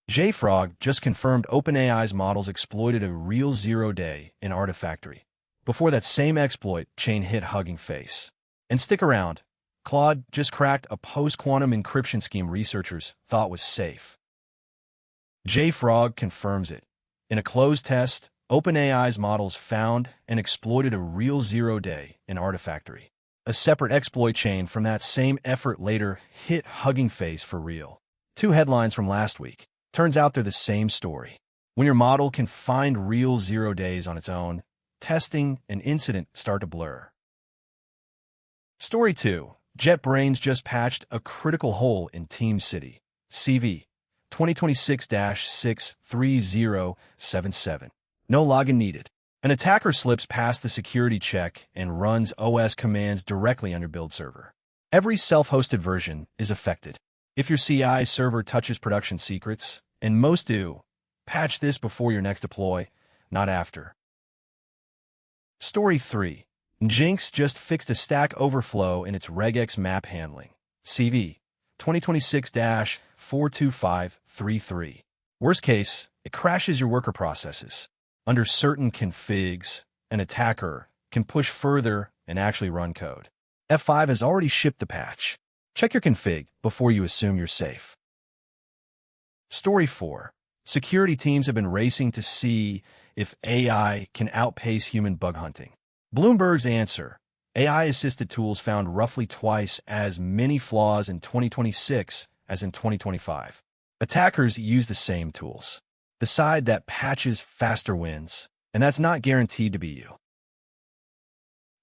JFrog just confirmed OpenAI's models exploited a real zero-day in Artifactory. Before that same exploit chain hit Hugging Face. And stick around. Claude just cracked a post-quantum encryption scheme researchers thought was safe. JFrog confirms it. In a closed test, OpenAI's models found and exploited a real zero-day in Artifactory. A separate exploit chain from that same effort later hit Hugging Face for real. Two headlines from last week. Turns out they're the same story. When your model can find real zero days on its own, testing and incident start to blur. Story 2. JetBrains just patched a critical hole in TeamCity. CV 2026-63077. No login needed. An attacker slips past the security check and runs OS commands directly on your build server. Every self-hosted version is affected. If your CI server touches production secrets, and most do, patch this before your next deploy, not after. Story 3. NGINX just fixed a stack overflow in its regex map handling. CV 2026-42533. Worst case, it crashes your worker processes. Under certain configs, an attacker can push further and actually run code. F5 has already shipped the patch. Check your config before you assume you're safe. Story 4. Security teams have been racing to see if AI can outpace human bug hunting. Bloomberg's answer: AI-assisted tools found roughly twice as many flaws in 2026 as in 2025. Attackers use the same tools. The side that patches faster wins, and that's not guaranteed to be you.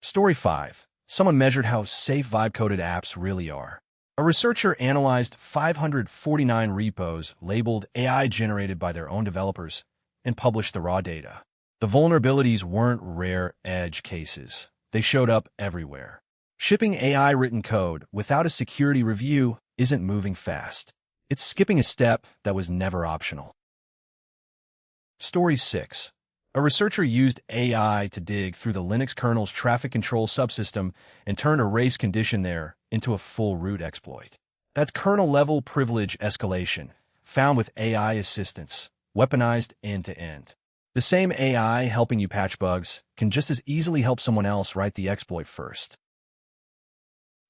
Story 5. Someone measured how safe vibe-coded apps really are. A researcher analyzed 549 repos labeled AI-generated by their own developers and published the raw data. The vulnerabilities weren't rare edge cases. They showed up everywhere. Shipping AI-written code without a security review isn't moving fast. It's skipping a step that was never optional. Story 6. A researcher used AI to dig through the Linux kernel's traffic control subsystem and turned a race condition there into a full root exploit. That's kernel-level privilege escalation, found with AI assistance, weaponized end-to-end. The same AI helping you patch bugs can just as easily help someone else write the exploit first.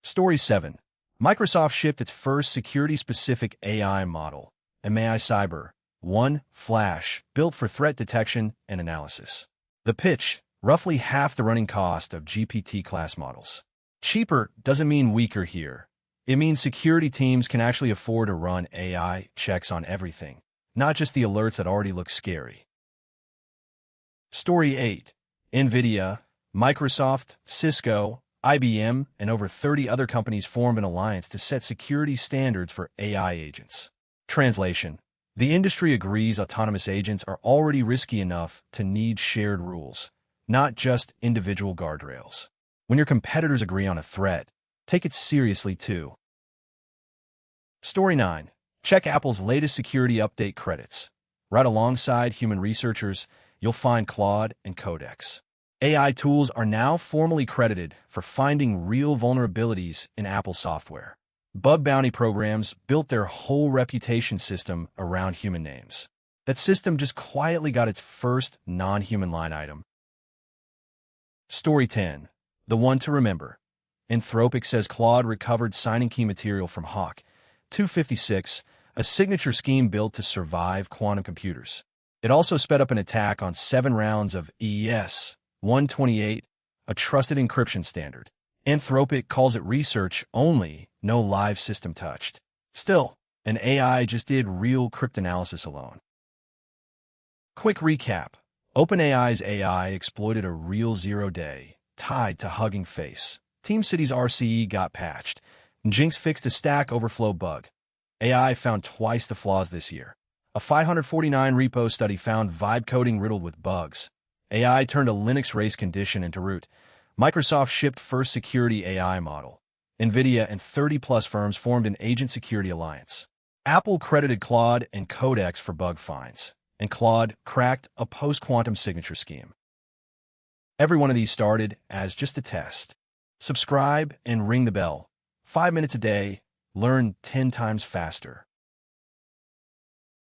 Story 7. Microsoft shipped its first security-specific AI model, MAI Cyber 1 Flash, built for threat detection and analysis. The pitch: roughly half the running cost of GPT-class models. Cheaper doesn't mean weaker here. It means security teams can actually afford to run AI checks on everything, not just the alerts that already look scary. Story 8. NVIDIA, Microsoft, Cisco, IBM, and over 30 other companies formed an alliance to set security standards for AI agents. Translation: the industry agrees autonomous agents are already risky enough to need shared rules, not just individual guardrails. When your competitors agree on a threat, take it seriously too. Story 9. Check Apple's latest security update credits. Right alongside human researchers, you'll find Claude and Codex. AI tools are now formally credited for finding real vulnerabilities in Apple software. Bug bounty programs built their whole reputation system around human names. That system just quietly got its first non-human line item. Story 10. The one to remember. Anthropic says Claude recovered signing key material from Hawk 256, a signature scheme built to survive quantum computers. It also sped up an attack on 7 rounds of ES-128, a trusted encryption standard. Anthropic calls it research only, no live system touched. Still, an AI just did real cryptanalysis alone. Quick recap. OpenAI's AI exploited a real zero-day, tied to Hugging Face. TeamCity's RCE got patched. NGINX fixed a Stack Overflow bug. AI found twice the flaws this year. A 549 repo study found vibe coding riddled with bugs. AI turned a Linux race condition into root. Microsoft shipped first security AI model. NVIDIA and 30-plus firms formed an agent security alliance. Apple credited Claude and Codex for bug finds, and Claude cracked a post-quantum signature scheme. Every one of these started as just a test. Subscribe and ring the bell. 5 minutes a day, learn 10 times faster.